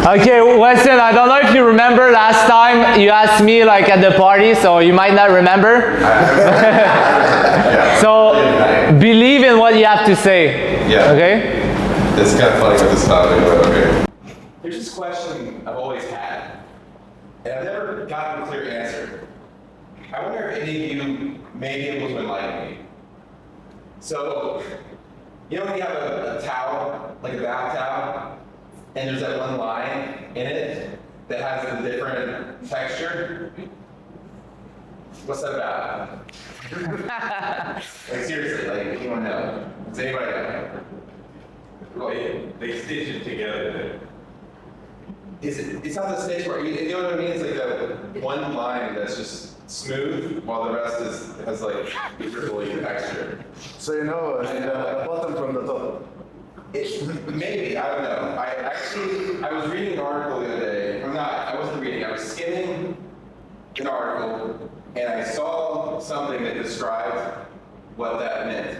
Okay, Weston, I don't know if you remember last time you asked me like at the party, so you might not remember. So believe in what you have to say. Yeah. Okay? It's kind of funny with this topic, but okay. There's this question I've always had, and I've never gotten a clear answer. I wonder if any of you may be able to enlighten me. So, you know when you have a towel, like a bath towel, and there's that one line in it that has a different texture? What's that about? Like seriously, like anyone know? Does anybody know? Well, they stitch it together. It's not the stitch where, you know what I mean? It's like the one line that's just smooth, while the rest has like really texture. So you know, the bottom from the top. Maybe, I don't know. I was reading an article the other day. I wasn't reading, I was skimming an article, and I saw something that described what that meant.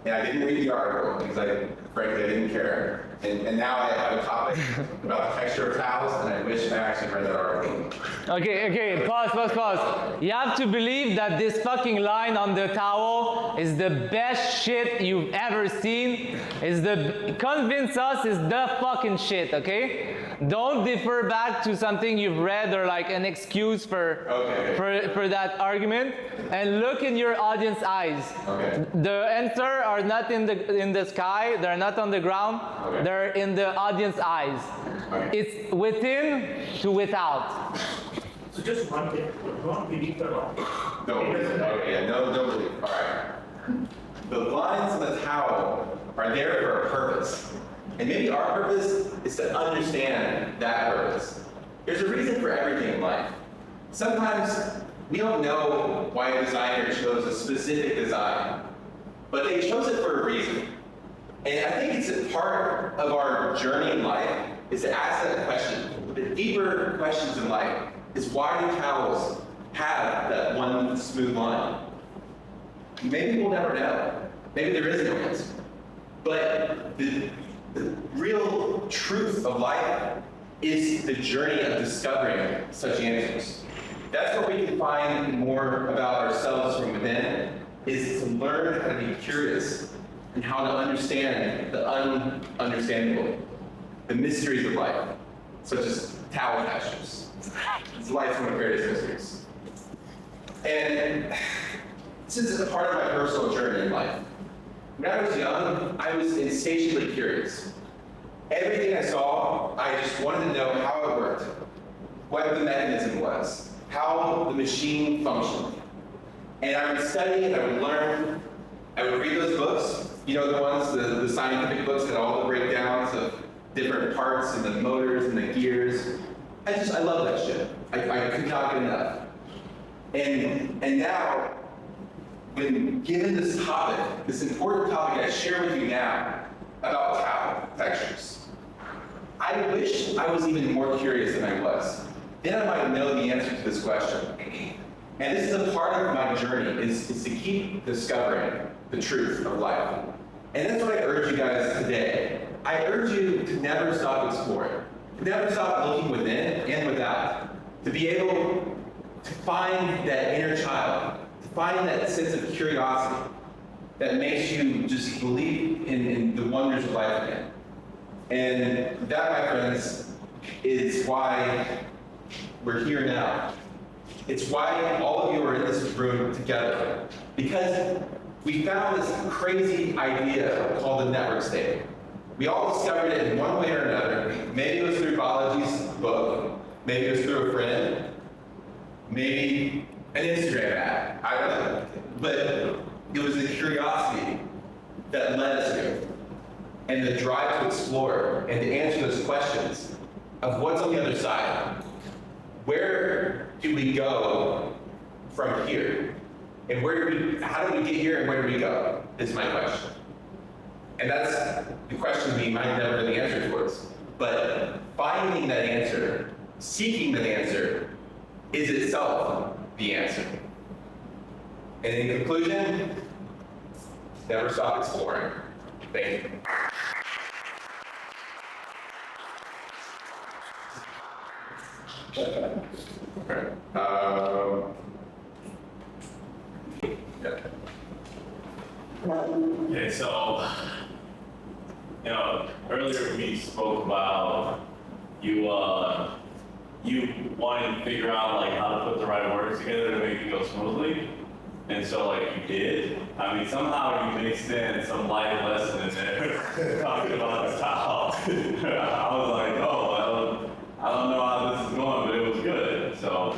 And I didn't read the article because frankly, I didn't care. And now I have a topic about the texture of towels, and I wish I actually read that article. Okay, pause. You have to believe that this fucking line on the towel is the best shit you've ever seen. Convince us is the fucking shit, okay? Don't defer back to something you've read or like an excuse for that argument. And look in your audience eyes. Okay. The answer are not in the sky, they're not on the ground. Okay. They're in the audience eyes. Okay. It's within to without. So just one thing, don't believe the law. No belief. No belief. All right. The lines on the towel are there for a purpose. And maybe our purpose is to understand that purpose. There's a reason for everything in life. Sometimes we don't know why a designer chose a specific design, but they chose it for a reason. And I think it's a part of our journey in life is to ask that question. The deeper questions in life is why do towels have that one smooth line? Maybe we'll never know. Maybe there is no answer. But the real truth of life is the journey of discovering such answers. That's where we can find more about ourselves from within, is to learn how to be curious and how to understand the ununderstandable, the mysteries of life, such as towel textures. It's life's one of the greatest mysteries. And this is a part of my personal journey in life. When I was young, I was insatiably curious. Everything I saw, I just wanted to know how it worked, what the mechanism was, how the machine functioned. And I would study and I would learn. I would read those books, you know, the ones, the scientific books that all the breakdowns of different parts and the motors and the gears. I love that shit. I could not get enough. And now, when given this topic, this important topic I share with you now about towel textures, I wish I was even more curious than I was. Then I might know the answer to this question. And this is a part of my journey, is to keep discovering the truth of life. And that's what I urge you guys today. I urge you to never stop exploring, to never stop looking within and without, to be able to find that inner child, to find that sense of curiosity that makes you just believe in the wonders of life again. And that, my friends, is why we're here now. It's why all of you are in this room together, because we found this crazy idea called the network state. We all discovered it in one way or another. Maybe it was through Balaji's book, maybe it was through a friend, maybe an Instagram ad, I don't know. But it was the curiosity that led us here, and the drive to explore and to answer those questions of what's on the other side. Where do we go from here? And how do we get here and where do we go, is my question. And that's the question we might never know the answer towards. But finding that answer, seeking that answer, is itself the answer. And in conclusion, never stop exploring. Thank you. Alright, yeah. Okay, so, earlier we spoke about you wanting to figure out like how to put the right words together to make it go smoothly. And so like you did. I mean, somehow you mixed in some life lesson in there talking about the towel. I was like, oh, I don't know how this is going, but it was good. So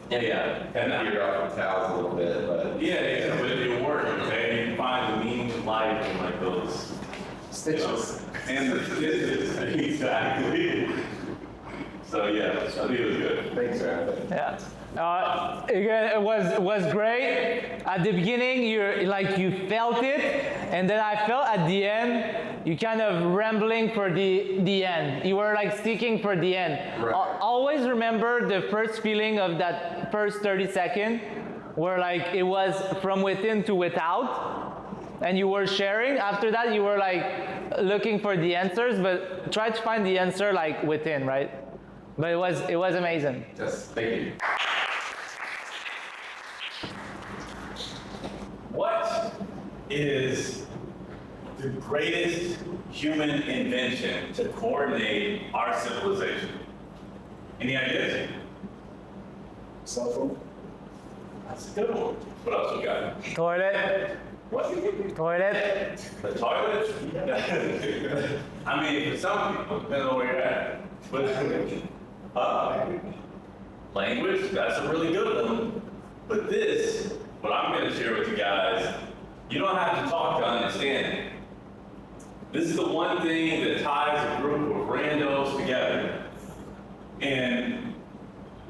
Thank you. yeah. Kind of veered off the towels a little bit, but. Yeah, but it worked, okay? You can find the meaning of life in like those Stitches. and the stitches, exactly. So yeah, I think it was good. Thanks, man. Yeah. Again, it was great. At the beginning, you felt it, and then I felt at the end, you kind of rambling for the end. You were like seeking for the end. Right. Always remember the first feeling of that first 30 seconds, where like it was from within to without, and you were sharing. After that, you were like looking for the answers, but try to find the answer like within, right? But it was amazing. Yes, thank you. What is the greatest human invention to coordinate our civilization? Any ideas? Cell phone. That's a good one. What else we got? Toilet, What? toilet. The toilet? I mean, for some people, depending on where you're at. But, language, that's a really good one. But this, what I'm going to share with you guys, you don't have to talk to understand it. This is the one thing that ties a group of randos together in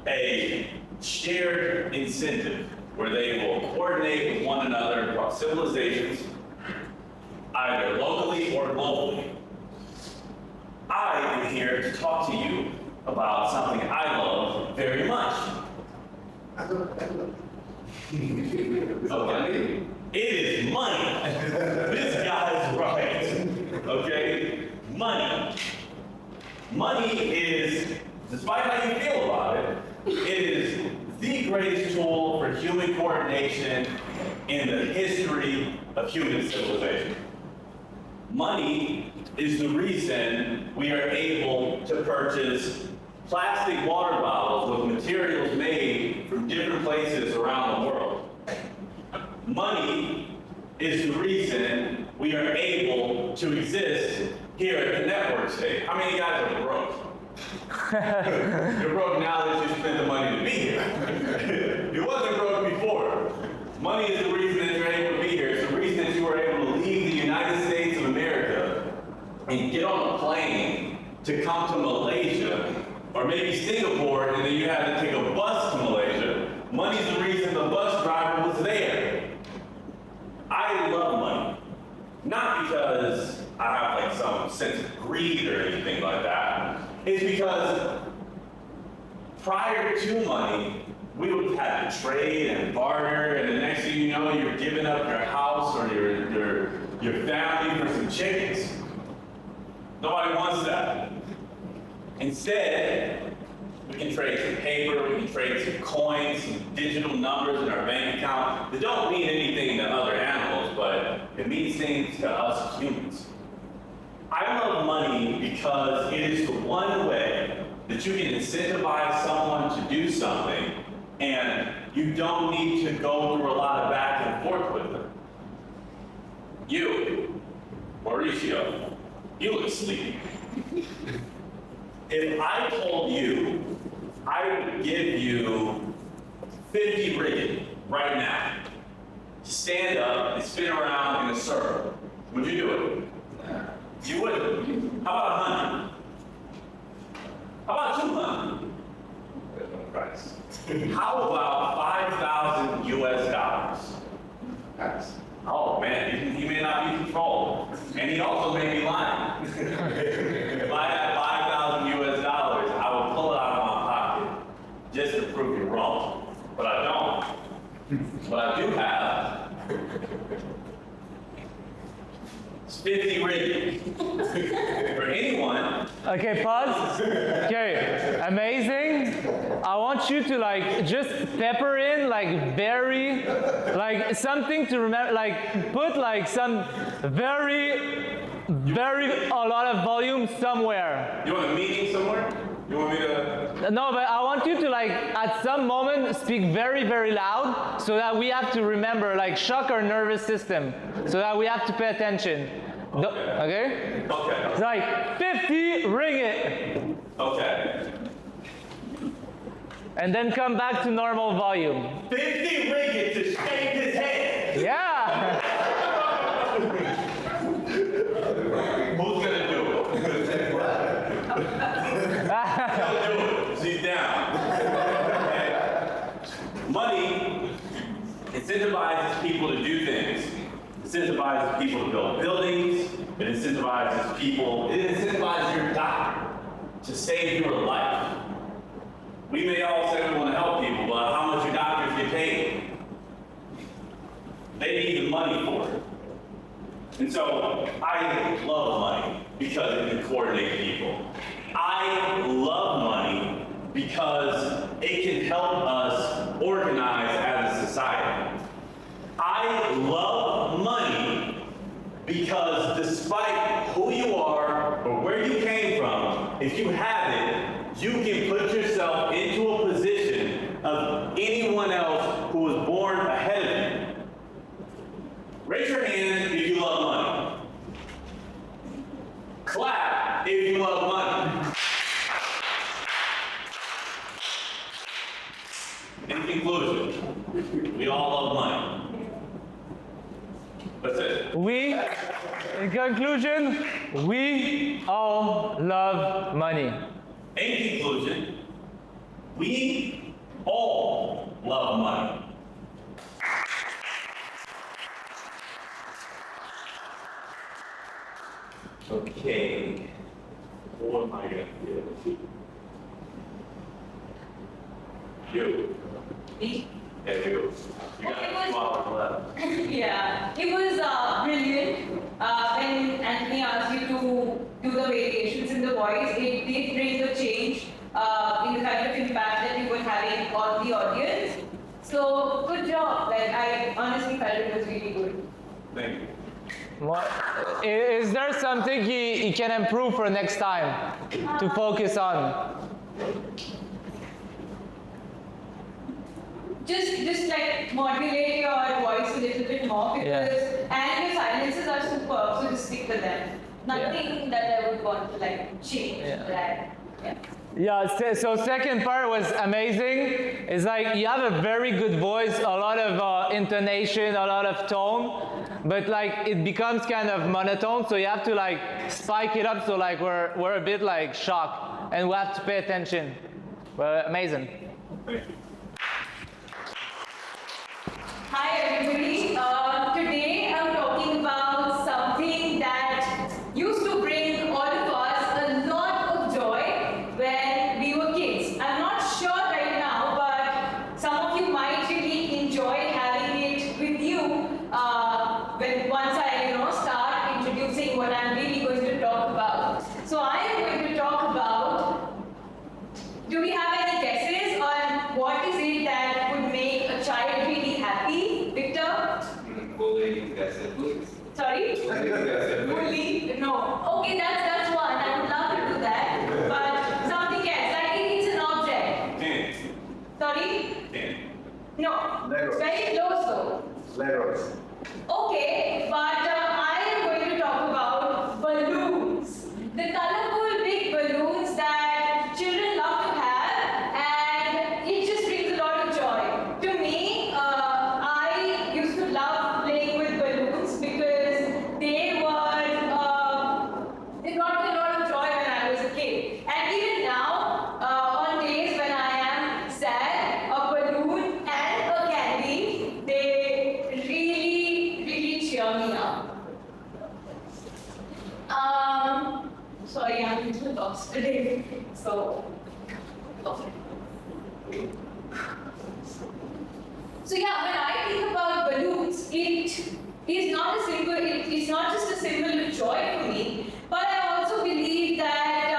a shared incentive where they will coordinate with one another across civilizations, either locally or globally. I am here to talk to you about something I love very much. Okay? It is money. This guy's right. Okay? Money. Money is, despite how you feel about it, it is the greatest tool for human coordination in the history of human civilization. Money is the reason we are able to purchase plastic water bottles with materials made from different places around the world. Money is the reason we are able to exist here at the network state. How many guys are broke? You're broke now that you spent the money to be here. You wasn't broke before. Money is the reason that you're able to be here. It's the reason that you were able to leave the United States of America and get on a plane to come to Malaysia, or maybe Singapore, and then you had to take a bus to Malaysia. Money's the reason the bus driver was there. I love money. Not because I have like some sense of greed or anything like that. It's because prior to money, we would have to trade and barter, and the next thing you know, you're giving up your house or your family for some chickens. Nobody wants that. Instead, we can trade some paper, we can trade some coins, some digital numbers in our bank account that don't mean anything to other animals, but it means things to us humans. I love money because it is the one way that you can incentivize someone to do something and you don't need to go through a lot of back and forth with them. You, Mauricio, you look sleepy. If I told you I would give you 50 ringgit right now to stand up and spin around in a circle, would you do it? You wouldn't. How about 100? How about 200? Price. How about 5,000 US dollars? Pass. Oh man, he may not be controlled. And he also may be lying. If I had 5,000 US dollars, I would pull it out of my pocket just to prove you wrong. But I don't. What I do have is 50 ringgit. For anyone Okay, pause. Okay, amazing. I want you to like just pepper in like very, like something to remember, like put like some very, a lot of volume somewhere. You want a meeting somewhere? You want me to? No, but I want you to like at some moment speak very, very loud so that we have to remember, like shock our nervous system, so that we have to pay attention. Okay? Okay. It's like 50, ring it. Okay. And then come back to normal volume. 50 ringgit to shave his head. Yeah. Who's gonna do it? She'll do it. She's down. Okay. Money incentivizes people to do things. Incentivizes people to build buildings. It incentivizes your doctor to save your life. We may all say we want to help people, but how much do doctors get paid? They need the money for it. And so I love money because it can coordinate people. I love money because it can help us organize as a society. I love money because despite who you are or where you came from, if you have it, you can put yourself into a position of anyone else who was born ahead of you. Raise your hand if you love money. Clap if you love money. In conclusion, we all love money. That's it. In conclusion, we all love money. In conclusion, we all love money. Okay. What am I gonna do? You. Me? Yeah, you. You got Okay, 2 hours left. Yeah, it was brilliant. When Anthony asked you to do the variations in the voice, it did bring a change in the kind of impact that you were having on the audience. So good job. Like I honestly felt it was really good. Thank you. What, is there something he can improve for next time to focus on? Just like modulate your voice a little bit more because and your silences are superb, so just stick with them. Nothing that I would want to like change. That. Yeah. Yeah, so second part was amazing. It's like you have a very good voice, a lot of intonation, a lot of tone, but like it becomes kind of monotone, so you have to like spike it up so like we're a bit like shocked and we have to pay attention. But amazing. Thank you. Hi everybody. Today I'm talking about something that used to bring all of us a lot of joy when we were kids. I'm not sure right now, but some of you might really enjoy having it with you when once I start introducing what I'm really going to talk about. So I am going to talk about. Do we have any guesses on what is it that would make a child really happy? Victor? Bullying, that's it, please. Sorry? Bully? No. Okay, that's one. I would love to do that. But something else, like it's an object. Dance. Sorry? Dance. No. Legos. Very close though. Legos. Okay, but I am going to talk about balloons. The colorful big balloons that children love to have, and it just brings a lot of joy. To me, I used to love playing with balloons because they brought me a lot of joy when I was a kid. And even now, on days when I am sad, a balloon and a candy, they really, really cheer me up. Sorry, I'm a little lost today. So yeah, when I think about balloons, it is not a symbol. It's not just a symbol of joy for me, but I also believe that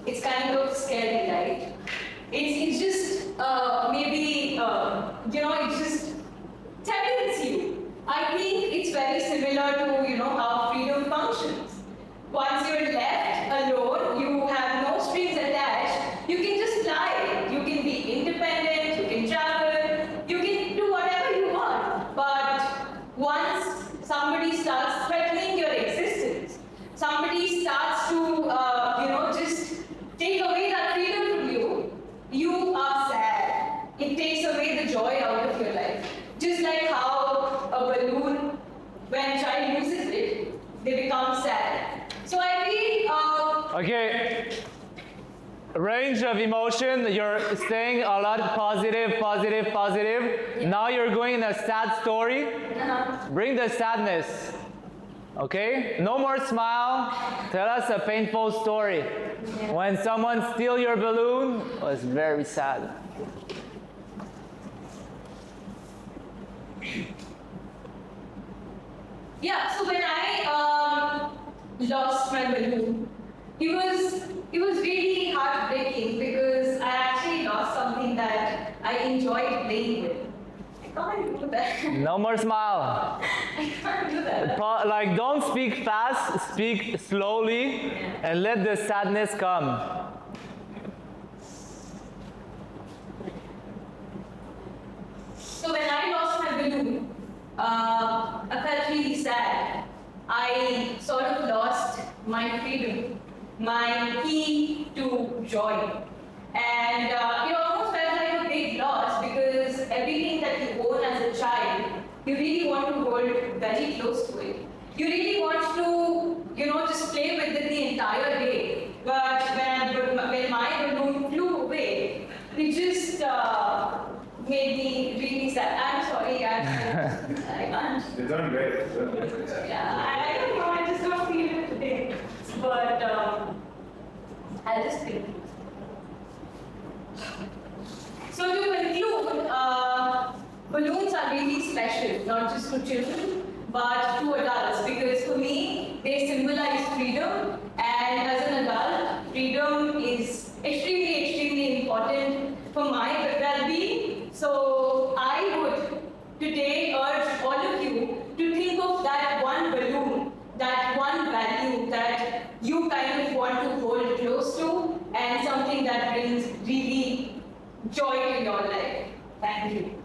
it's kind of scary, right? It's just maybe it just threatens you. I think it's very similar to how freedom functions. Once you're left alone, you have no strings attached. You can just fly. You can be independent. You can travel. You can do whatever you want. But once somebody starts threatening your existence, somebody starts to just take away that freedom from you, you are sad. It takes away the joy out of your life. Just like how a balloon, when a child loses it, they become sad. So I feel Okay. Range of emotion, you're saying a lot positive, positive, positive. Now you're going in a sad story. Bring the sadness. Okay? No more smile. Tell us a painful story. When someone steal your balloon, it was very sad. yeah. So when I lost my balloon, it was really heartbreaking because I actually lost something that I enjoyed playing with. I can't do that. No more smile. I can't do that. Like, don't speak fast, speak slowly, and let the sadness come. So when I lost my balloon, I felt really sad. I sort of lost my freedom, my key to joy. And it almost felt like a big loss because everything that you own as a child, you really want to hold very close to it. You really want to, just play with it the entire day. But when my balloon flew away, it just made me really sad. I'm sorry, I can't. You're doing great. You're doing great. Yeah, I don't know, I just don't feel it today. But I'll just think. So to conclude, balloons are really special, not just to children, but to adults, because for me, they symbolize freedom, and as an adult, freedom is extremely, extremely important for my well-being. So I would today urge all of you to think of that one balloon, that one value that you kind of want to hold close to, and something that brings really joy to your life. Thank you.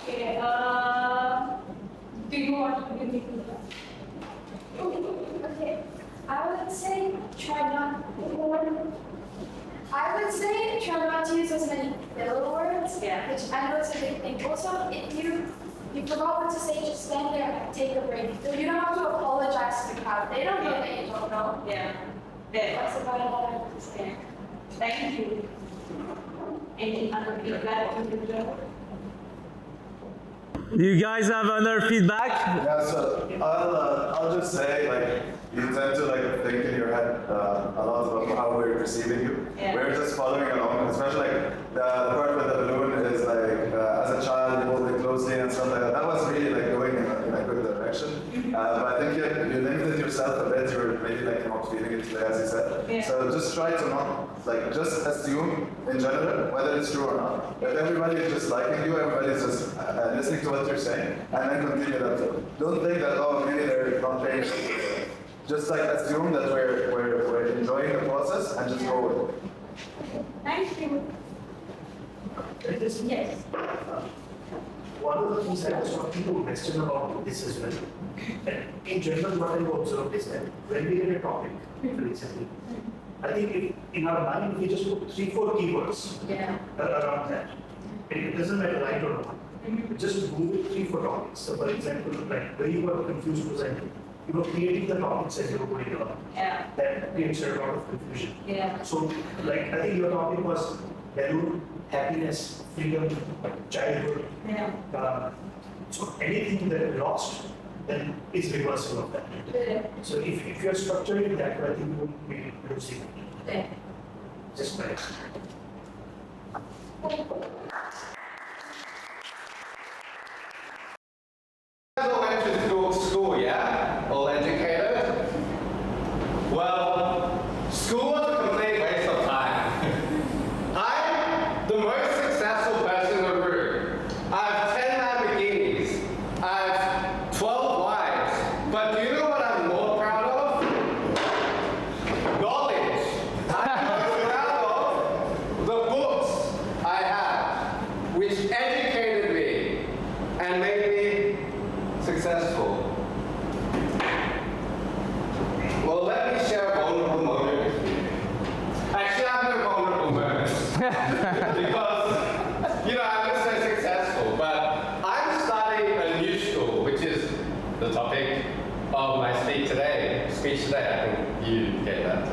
Okay, do you want to give me Okay, I would say try not. I would say try not to use as many filler words, Yeah. which I know is a big thing. Also, if you forgot what to say, just stand there and take a break. So you don't have to apologize to the crowd. They don't know that you don't know. Yeah. There. That's about all I have to say. Thank you. Any other feedback? Do you guys have other feedback? Yeah, so I'll just say, like, you tend to like think in your head a lot about how we're perceiving you. Yeah. We're just following along, especially like the part with the balloon is like as a child you hold it closely and stuff like that. That was really like going in a good direction. But I think you limited yourself a bit. You're maybe like not feeling it today, as you said. Yeah. So just try to not like just assume in general whether it's true or not. If everybody is just liking you, everybody's just listening to what you're saying, and then continue that. Don't think that maybe they're not paying attention. Just like assume that we're enjoying the process and just go with it. Thank you. Yes. One of the things I was talking to Western about this as well. And in general, what I've observed is that when we get a topic, recently, I think if, in our mind, we just put 3-4 keywords Yeah. around that. And it doesn't matter right or wrong. Just move it 3-4 topics. So, for example, like where you were confused presenting, you were creating the topics as you were going along. Yeah. That creates a lot of confusion. Yeah. So, like, I think your topic was balloon, happiness, freedom, childhood. Yeah. So anything that we lost, then is reversal of that. Yeah. So if you're structuring that, I think you would be losing Yeah. just by You guys all went to school, yeah? All educated? topic of my speech today, I think you gave that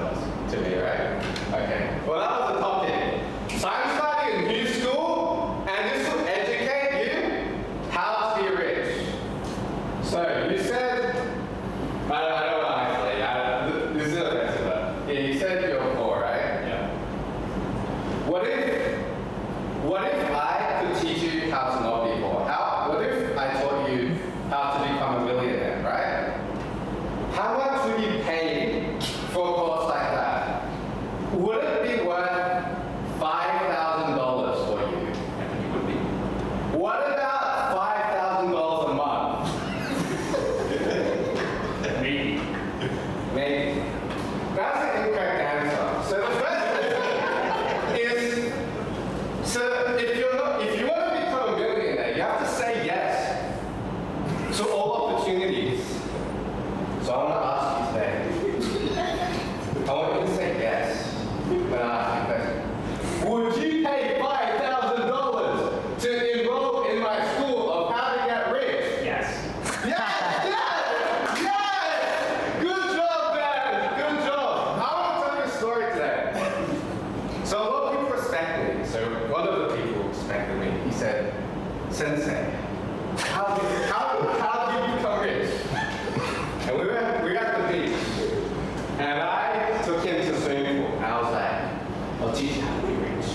to me, right? Okay. Well, that was the topic. So I'm starting a new school, and this will educate you how to be rich. So you said, I don't know actually, this is offensive, but yeah, you said you're poor, right? Yeah. What if I could teach you how to not be poor? What if I taught you how to become a millionaire, right? How much would you pay for a course like that? Would it be worth $5,000 for you? I think it would be. What about $5,000 a month? Maybe. Maybe. That's an incorrect answer. So the first is, so if you want to become a millionaire, you have to say yes to all opportunities. So I want to ask you today. I want you to say yes when I ask you a question. Would you pay $5,000 to enroll in my school of how to get rich? Yes. Yes! Yes! Yes! Good job, man! Good job! I want to tell you a story today. So a lot of people respect me. So one of the people respected me. He said, Sensei, how do you become rich? And we were at the beach. And I took him to the swimming pool. And I was like, I'll teach you how to be rich.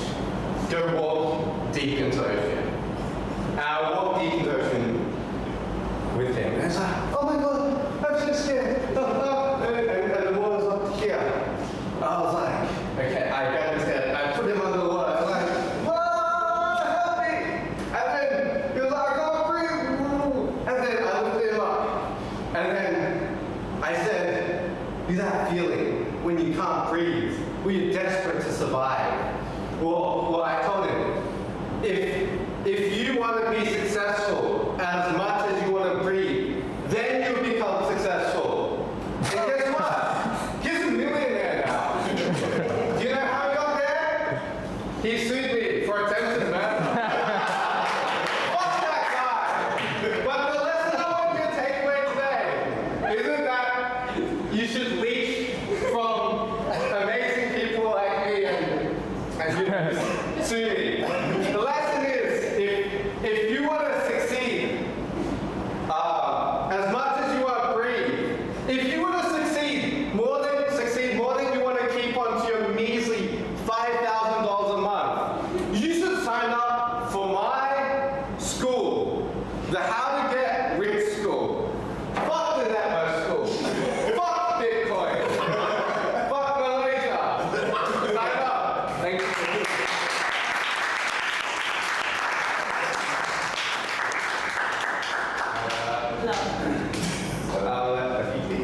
Go walk deep into the ocean. And I walked deep into the ocean with him. And he's like, oh my God, I'm so scared. And the water's up here. I was like, okay, I got his head. I put him under the water. I was like, whoa, help me. And then he was like, I can't breathe. And then I lifted him up. And then I said, that feeling when you can't breathe, when you're desperate to survive. Well, I told him, if you want to be successful as much as you want to breathe, then you become successful. And guess what? He's a millionaire now. Do you know how he got there? He sued me for attempted murder. Fuck that guy. But the lesson I want you to take away today isn't that you should leech from amazing people like me and you sue me. The lesson is, if you want to succeed, as much as you want to breathe, if you want to succeed more than you want to keep on to your measly $5,000 a month, you should sign up for my school, the How to Get Rich School. Fuck the network school. Fuck Bitcoin. Fuck Malaysia. Sign up. Thank you. I'll let Afiki.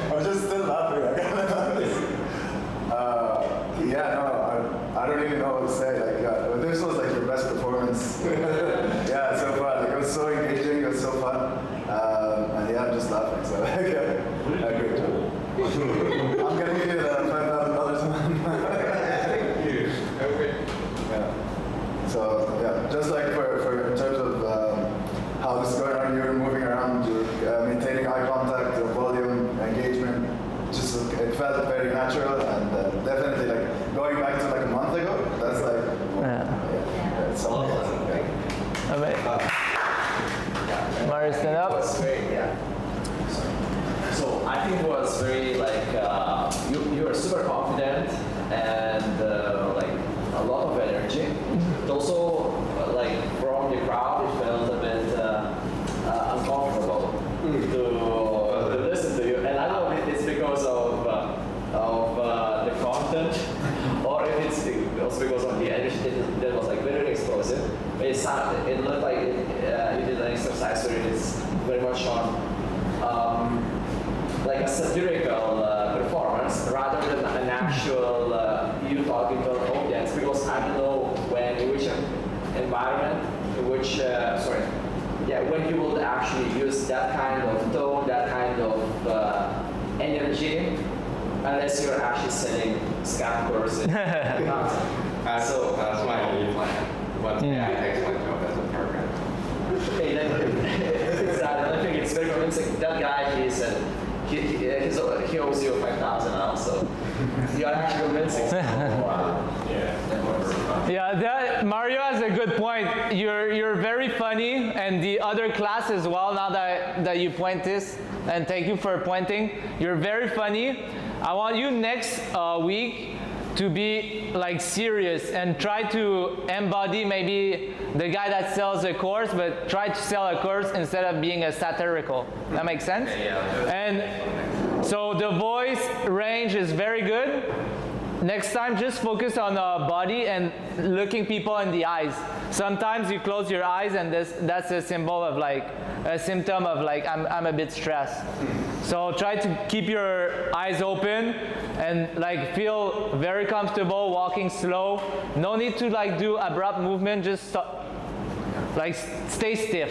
I was just still laughing. Yeah, no, I don't even know what to say. Like, this was like your best performance. Yeah, so far. Like, it was so engaging. It was so fun. And yeah, I'm just laughing. So yeah, great job. I'm gonna give you the $5,000 a month. Thank you. Yeah. So yeah, just like for in terms of how this is going on, you're moving around, you're maintaining eye contact, your volume, engagement. Just it felt very natural, and definitely like going back to like a month ago. That's like yeah, it's awesome. Mario, stand up. So I think it was very like you were super confident and like a lot of energy. But also like from the crowd, it felt a bit uncomfortable to listen to you. And I don't know if it's because of the content or if it's also because of the energy that was like very explosive. It looked like you did an exercise where it's very much on like a satirical performance rather than an actual you talking to an audience, because I don't know in which environment, in which when you would actually use that kind of tone, that kind of energy, unless you're actually selling scam courses. That's my only plan. One day I take my job as a program. Okay, then exactly. convincing that guy. He said he owes you 5,000 now, so you are actually convincing. Yeah, Mario has a good point. You're very funny, and the other class as well. Now that you point this, and thank you for pointing. You're very funny. I want you next week to be like serious and try to embody maybe the guy that sells a course, but try to sell a course instead of being a satirical. That makes sense? Yeah. And so the voice range is very good. Next time, just focus on the body and looking people in the eyes. Sometimes you close your eyes, and that's a symbol of like a symptom of like I'm a bit stressed. So try to keep your eyes open and like feel very comfortable walking slow. No need to like do abrupt movement. Just like stay stiff.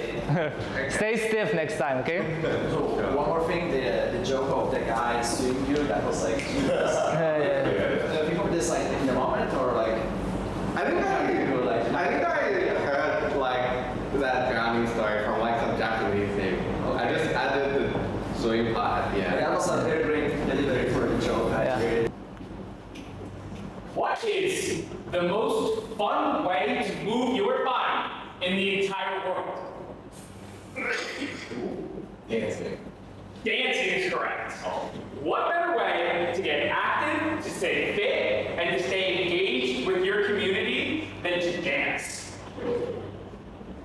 Stay stiff next time, okay? So one more thing, the joke of the guy suing you, that was like, do people this like in the moment or like? I think I heard like that drowning story from like some Japanese thing. Okay. I just added the swimming part at the end. That was a very great delivery for the joke. Yeah. What is the most fun way to move your body in the entire world? Dancing. Dancing is correct. What better way to get active, to stay fit, and to stay engaged with your community than to dance?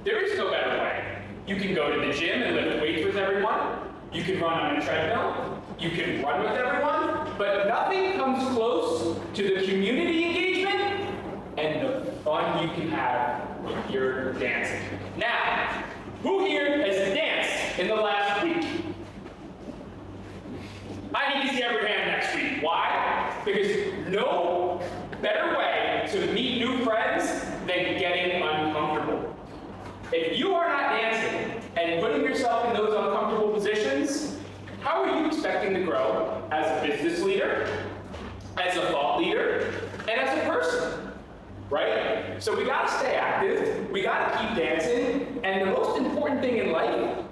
There is no better way. You can go to the gym and lift weights with everyone. You can run on a treadmill. You can run with everyone. But nothing comes close to the community engagement and the fun you can have with your dancing. Now, who here has danced in the last week? I need to see every hand next week. Why? Because no better way to meet new friends than getting uncomfortable. If you are not dancing and putting yourself in those uncomfortable positions, how are you expecting to grow as a business leader, as a thought leader, and as a person? Right? So we gotta stay active, we gotta keep dancing, and the most important thing in life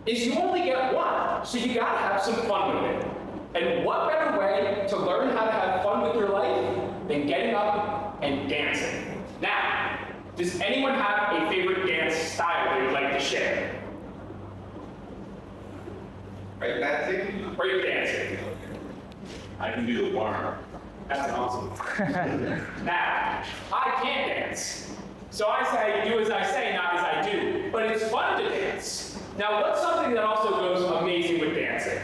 is you only get one, so you gotta have some fun with it. And what better way to learn how to have fun with your life than getting up and dancing? Now, does anyone have a favorite dance style they would like to share? Break dancing? Break dancing. I can do the worm. That's awesome. Now, I can't dance. So I say, do as I say, not as I do. But it's fun to dance. Now, what's something that also goes amazing with dancing?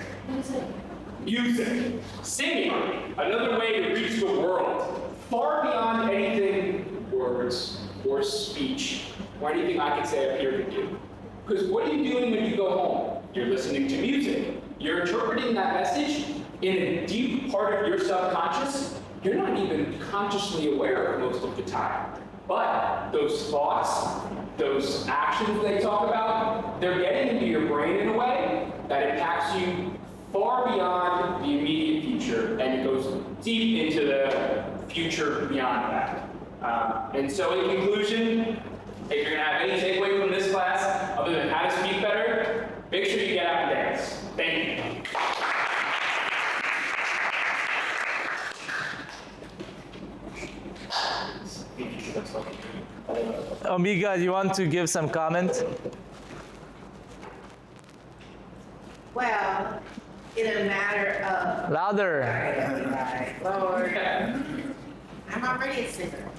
Music. Singing. Another way to reach the world. Far beyond anything words or speech or anything I can say up here to do. Because what are you doing when you go home? You're listening to music. You're interpreting that message in a deep part of your subconscious you're not even consciously aware of most of the time. But those thoughts, those actions they talk about, they're getting into your brain in a way that impacts you far beyond the immediate future, and it goes deep into the future beyond that. And so in conclusion, if you're gonna have any takeaway from this class, other than how to speak better, make sure you get out and dance. Thank you. Omega, you want to give some comment? Well, in a matter of... Louder. Lord, I'm already a singer.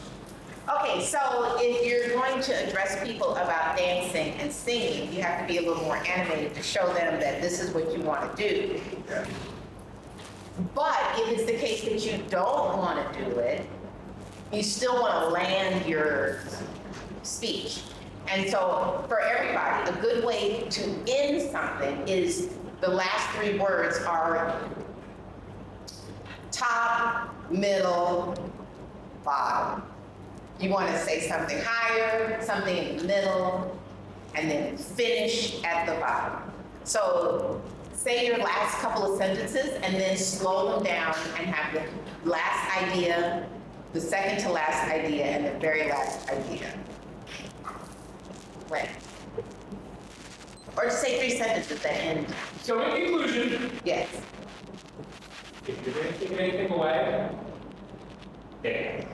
Okay, so if you're going to address people about dancing and singing, you have to be a little more animated to show them that this is what you want to do. But if it's the case that you don't want to do it, you still want to land your speech. And so for everybody, a good way to end something is the last three words are top, middle, bottom. You want to say something higher, something in the middle, and then finish at the bottom. So say your last couple of sentences and then slow them down and have the last idea, the second to last idea, and the very last idea. Right. Or just say 3 sentences that end. So in conclusion, Yes. if you're going to take anything away, dance.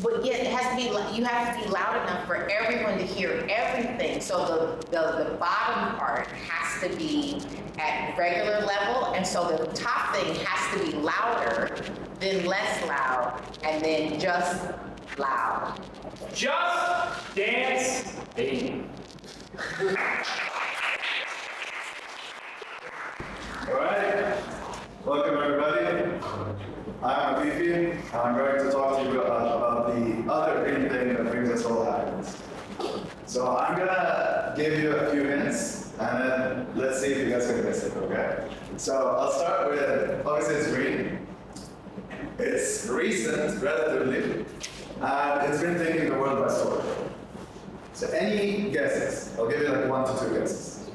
But yet it has to be, you have to be loud enough for everyone to hear everything. So the bottom part has to be at regular level, and so the top thing has to be louder, then less loud, and then just loud. Just dance, baby. All right. Welcome, everybody. I'm Afifi. I'm going to talk to you about the other green thing that brings us all happiness. So I'm gonna give you a few hints, and then let's see if you guys can guess it, okay? So I'll start with, obviously it's green. It's recent, relatively, and it's been taking the world by storm. So any guesses? I'll give you like 1 to 2 guesses.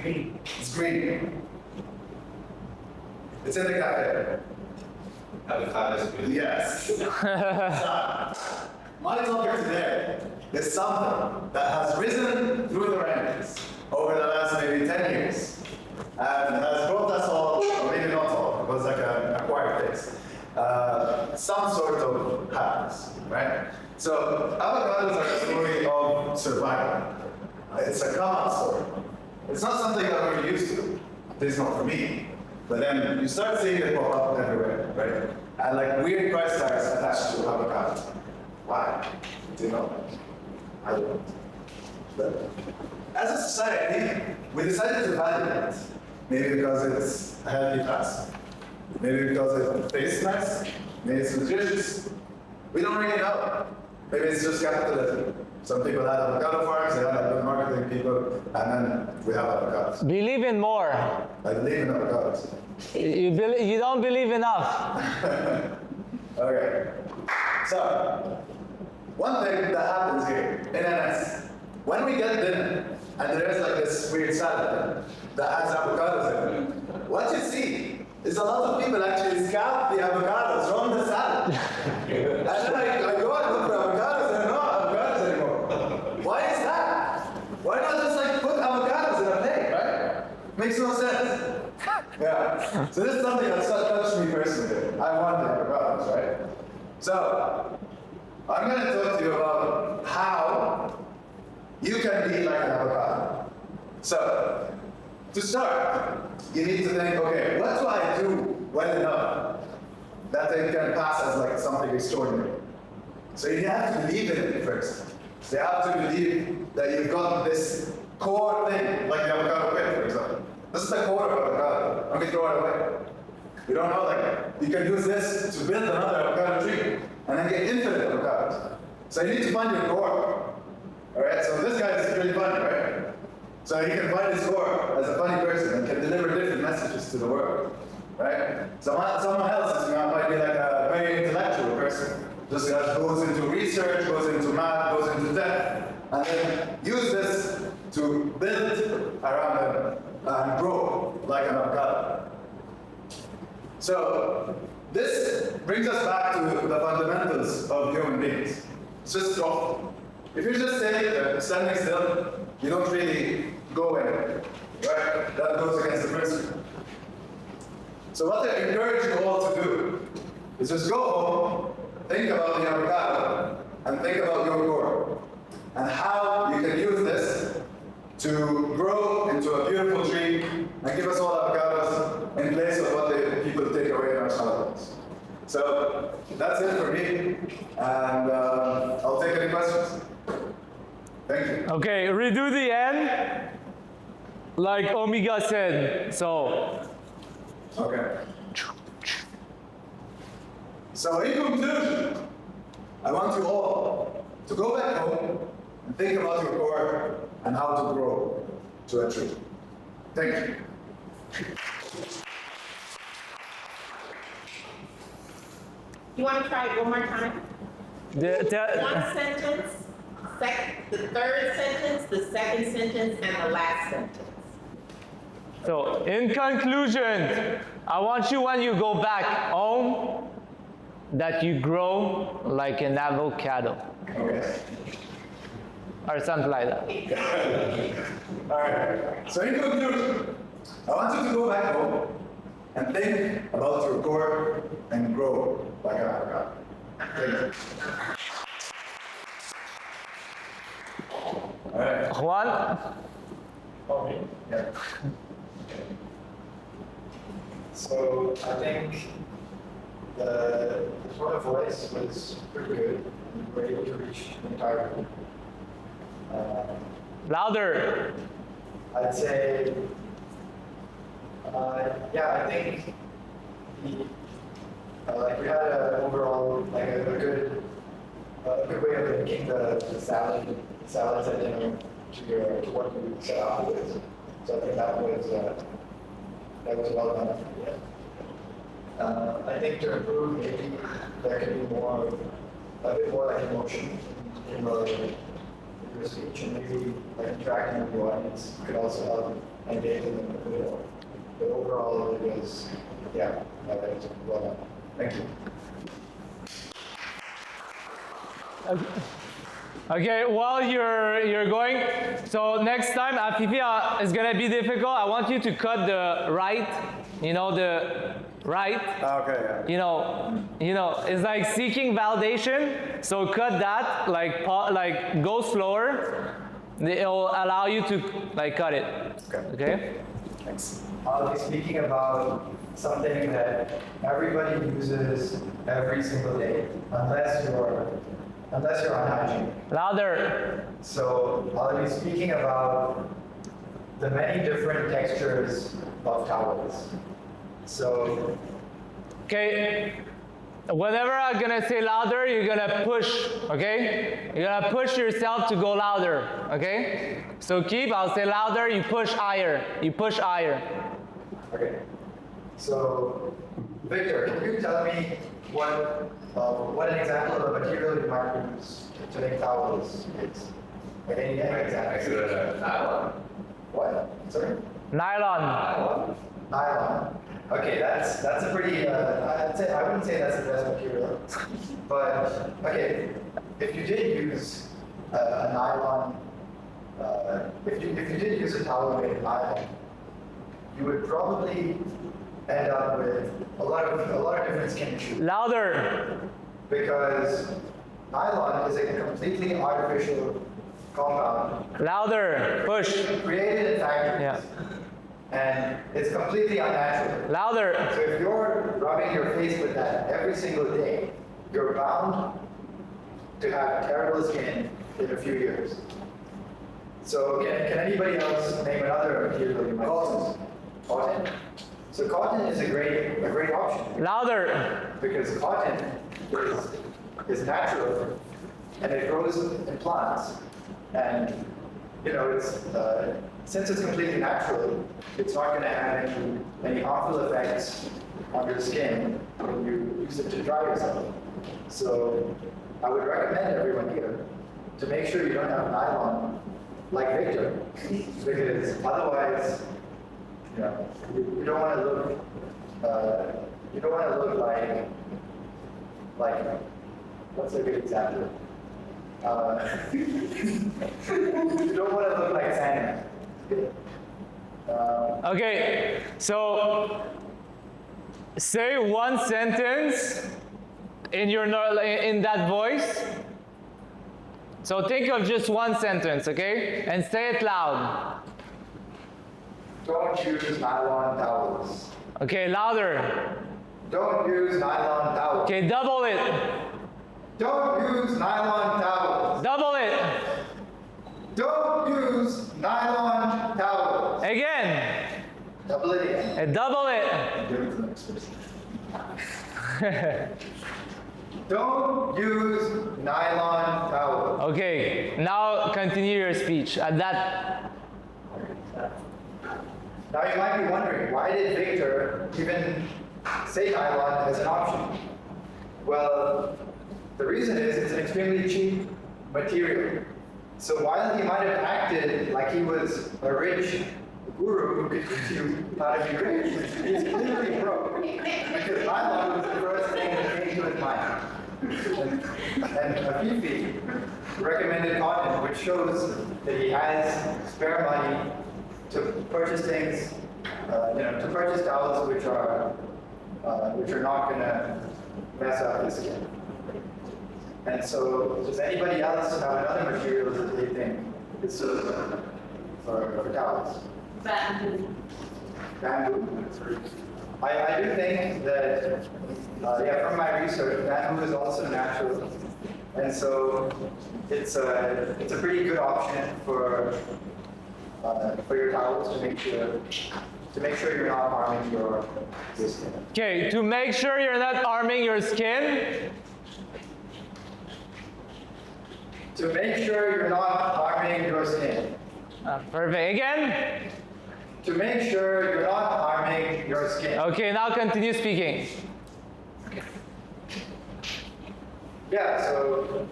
Green. It's green. It's in the cafe. Avocados. Yes. So, my topic today is something that has risen through the ranks over the last maybe 10 years and has brought us all, or maybe not all, it was like an acquired taste, some sort of happiness, right? So avocados are a story of survival. It's a come-up story. It's not something that we're used to, at least not for me. But then you start seeing it pop up everywhere, right? And like weird price tags attached to avocados. Why? Do you know? I don't know. But as a society, we decided to value it. Maybe because it's a healthy fast. Maybe because it tastes nice. Maybe it's nutritious. We don't really know. Maybe it's just capitalism. Some people had avocado farms, they had like good marketing people, and then we have avocados. Believe in more. I believe in avocados. You don't believe enough. Okay. So, one thing that happens here in NS, when we get dinner, and there's like this weird salad that has avocados in it, what you see is a lot of people actually scalp the avocados from the salad. And then I go and look for avocados, and there are no avocados anymore. Why is that? Why not just like put avocados in a plate, right? Makes no sense. Yeah. So this is something that touched me personally. I wanted avocados, right? So I'm going to talk to you about how you can be like an avocado. So to start, you need to think, okay, what do I do well enough that it can pass as like something extraordinary? So you have to believe in it first. So you have to believe that you've got this core thing, like the avocado pit, for example. This is the core of avocado. And we throw it away. We don't know, like, you can use this to build another avocado tree and then get infinite avocados. So you need to find your core. All right, so this guy is pretty funny, right? So he can find his core as a funny person and can deliver different messages to the world, right? Someone else might be like a very intellectual person, just goes into research, goes into math, goes into tech, and then use this to build around them and grow like an avocado. So this brings us back to the fundamentals of human beings. It's just drop. If you're just standing still, you don't really go anywhere, right? That goes against the principle. So what I encourage you all to do is just go home, think about the avocado, and think about your core, and how you can use this to grow into a beautiful tree and give us all avocados in place of what the people take away in our salads. So that's it for me, and I'll take any questions. Thank you. Okay, redo the end. Like Omega said. So. Okay. So in conclusion, I want you all to go back home and think about your core and how to grow to a tree. Thank you. You want to try it one more time? One sentence, the third sentence, the second sentence, and the last sentence. So, in conclusion, I want you when you go back home that you grow like an avocado. Okay. or something like that. All right. So in conclusion, I want you to go back home and think about your core and grow like an avocado. Thank you. All right. Juan? Yeah. So I think the tone of voice was pretty good. We were able to reach the entire room. Louder. I'd say, yeah, I think like we had a overall like a good way of linking the salads at dinner to what you set out with. So I think that was well done. Yeah. I think to improve, maybe there could be a bit more like emotion in your speech, and maybe like interacting with the audience could also help engage them a bit more. But overall, it was, yeah, that was well done. Thank you. Okay, while you're going, so next time Afifi is gonna be difficult. I want you to cut the right, the right. Okay, yeah. You know, it's like seeking validation. So cut that, like go slower. It'll allow you to like cut it. Okay? Thanks. I'll be speaking about something that everybody uses every single day, unless you're on hygiene. Louder. So I'll be speaking about the many different textures of towels. So, Okay. Whenever I'm gonna say louder, you're gonna push, okay? You're gonna push yourself to go louder, okay? So I'll say louder, you push higher. You push higher. okay. So, Victor, can you tell me what an example of a material you might use to make towels is? Like any example? Nylon. What? Sorry? Nylon. Nylon. Okay, that's a pretty. I wouldn't say that's the best material, but okay, if you did use a nylon, if you did use a towel made of nylon, you would probably end up with a lot of different skin issues. Louder. Because nylon is a completely artificial compound Louder. Push. created in factories. Yeah. And it's completely unnatural. Louder. So if you're rubbing your face with that every single day, you're bound to have terrible skin in a few years. So can anybody else name another material you might use? Cotton. So cotton is a great option Louder. because cotton is natural and it grows in plants. And it's since it's completely natural, it's not going to have any harmful effects on your skin when you use it to dry yourself. So I would recommend everyone here to make sure you don't have nylon like Victor, because otherwise, you don't want to look like what's a good example? You don't want to look like Sandman. Okay, so say one sentence in that voice. So think of just one sentence, okay? And say it loud. Don't use nylon towels. Okay, louder. Don't use nylon towels. Okay, double it. Don't use nylon towels. Double it. Don't use nylon towels. Again. Double it again. Double it. Give it to the next person. Don't use nylon towels. Okay, now continue your speech. At that. Now you might be wondering, why did Victor even say nylon as an option? Well, the reason is it's an extremely cheap material. So while he might have acted like he was a rich guru who could teach you how to be rich, he's clearly broke. Because nylon was the first thing that came to his mind. and Afifi recommended content which shows that he has spare money to purchase things, to purchase towels which are not going to mess up his skin. And so, does anybody else have another material that they think is suitable for towels? Bamboo. Bamboo. I do think that, from my research, bamboo is also natural, and so it's a pretty good option for your towels to make sure you're not harming your skin. Okay, to make sure you're not harming your skin. To make sure you're not harming your skin. Perfect. Again. To make sure you're not harming your skin. Okay, now continue speaking. Yeah, so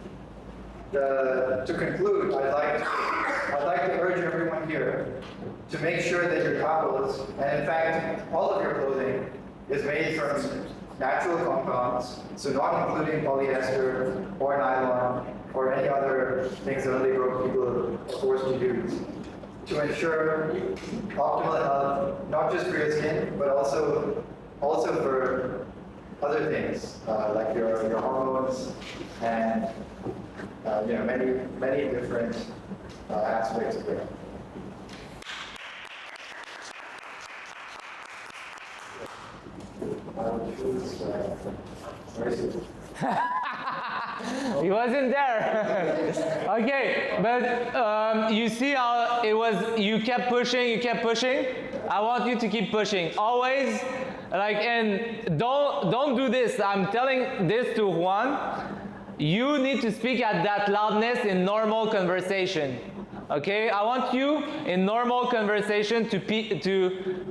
to conclude, I'd like to urge everyone here to make sure that your towels, and in fact, all of your clothing, is made from natural compounds, so not including polyester or nylon or any other things that only broke people are forced to use, to ensure optimal health, not just for your skin, but also for other things like your hormones and many different aspects of it. He wasn't there. Okay, but you see how it was, you kept pushing. I want you to keep pushing. Always, and don't do this. I'm telling this to Juan. You need to speak at that loudness in normal conversation. Okay, I want you in normal conversation to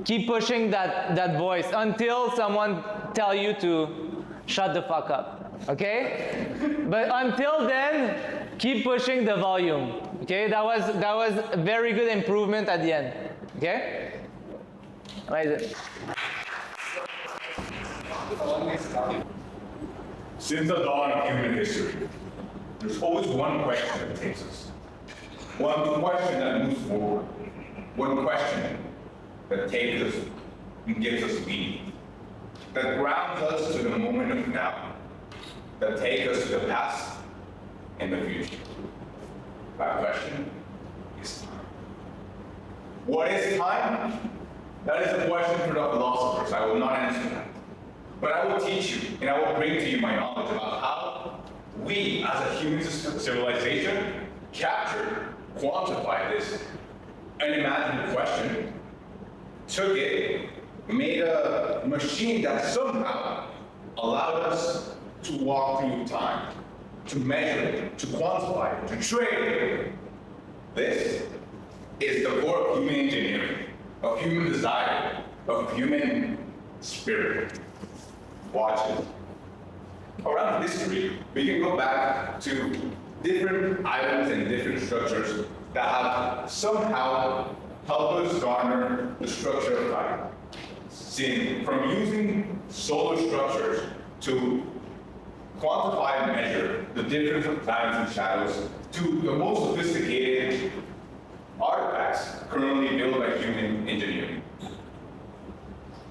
keep pushing that voice until someone tell you to shut the fuck up. Okay, but until then, keep pushing the volume. Okay, that was a very good improvement at the end. Okay, amazing. Since the dawn of human history, there's always one question that takes us. One question that moves forward. One question that takes us and gives us meaning. That grounds us to the moment of now. That take us to the past and the future. That question is time. What is time? That is a question for the philosophers. I will not answer that. But I will teach you, and I will bring to you my knowledge about how we, as a human civilization, captured, quantified this unimaginable question, took it, made a machine that somehow allowed us to walk through time, to measure it, to quantify it, to trade it. This is the core of human engineering, of human desire, of human spirit. Watch it. Around history, we can go back to different items and different structures that have somehow helped us garner the structure of time. From using solar structures to quantify and measure the difference of planets and shadows to the most sophisticated artifacts currently built by human engineering.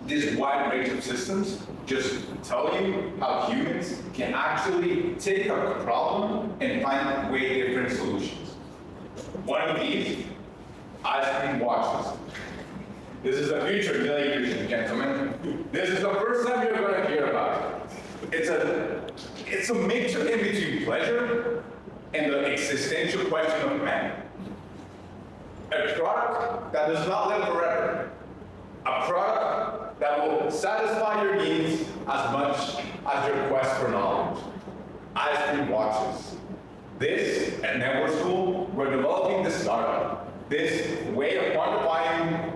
This wide range of systems just tell you how humans can actually take a problem and find way different solutions. One of these, ice cream watches. This is a future million ladies and gentlemen. This is the first time you're going to hear about it. It's a mixture in between pleasure and the existential question of man. A product that does not live forever. A product that will satisfy your needs as much as your quest for knowledge. Ice cream watches. This, at Network School, we're developing this startup. This way of quantifying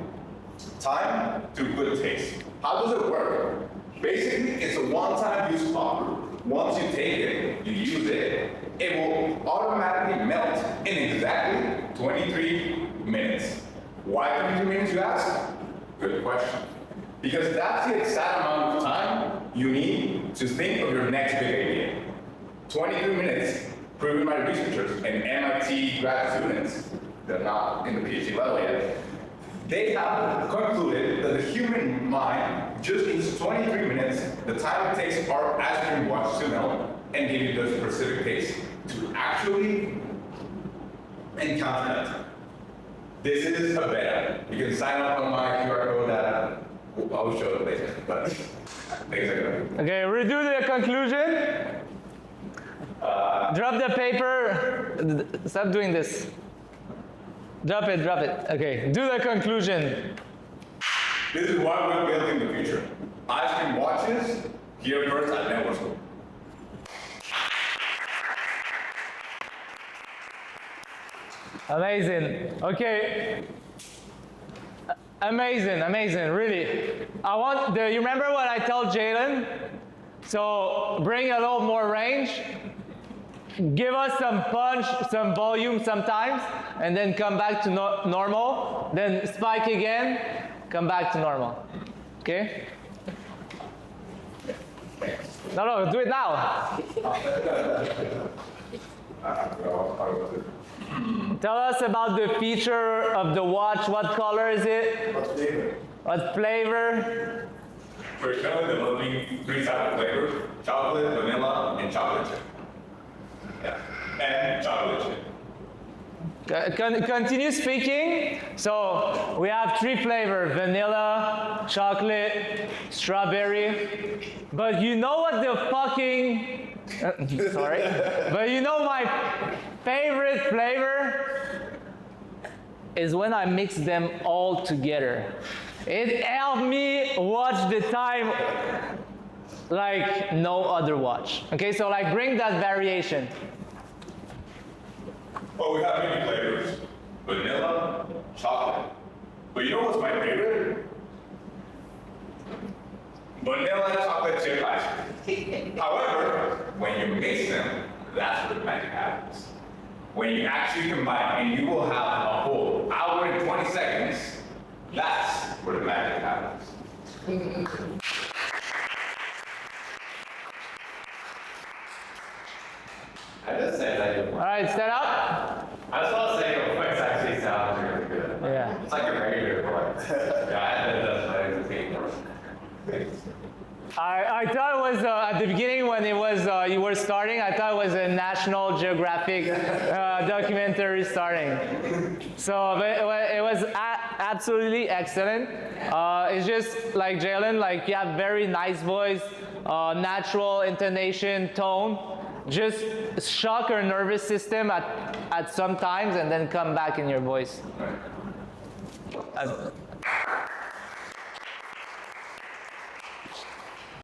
time through good taste. How does it work? Basically, it's a one-time use clock. Once you take it, you use it, it will automatically melt in exactly 23 minutes. Why 23 minutes, you ask? Good question. Because that's the exact amount of time you need to think of your next big idea. 23 minutes, proven by researchers and MIT grad students, they're not in the PhD level yet, they have concluded that the human mind just needs 23 minutes, the time it takes our ice cream watch to melt, and give you the specific taste to actually encounter that. This is a beta. You can sign up on my QR code that I'll show it later, but things are good. Okay, redo the conclusion. Drop the paper. Stop doing this. Drop it. Okay, do the conclusion. This is what we're building in the future. Ice cream watches, here first at Network School. Amazing. Okay. Amazing, really. You remember what I told Jalen? So bring a little more range, give us some punch, some volume sometimes, and then come back to normal, then spike again, come back to normal. Okay? No, do it now. Tell us about the feature of the watch. What color is it? What flavor? What flavor? We're showing the lovely 3 types of flavors: chocolate, vanilla, and chocolate chip. Yeah, and chocolate chip. Continue speaking. So we have 3 flavors: vanilla, chocolate, strawberry. But you know what the fucking sorry. But you know my favorite flavor is when I mix them all together. It helped me watch the time like no other watch. Okay, so like bring that variation. Well, we have many flavors: vanilla, chocolate. But you know what's my favorite? Vanilla chocolate chip ice cream. However, when you mix them, that's where the magic happens. When you actually combine, and you will have a whole hour and 20 seconds, that's where the magic happens. I just said that. All right, stand up. I just want to say your voice actually sounds really good. Yeah. It's like a regular voice. Yeah, it does. I thought it was at the beginning when it was you were starting. I thought it was a National Geographic documentary starting. So but it was absolutely excellent. It's just like Jalen, like you have very nice voice, natural intonation, tone. Just shock our nervous system at some times and then come back in your voice.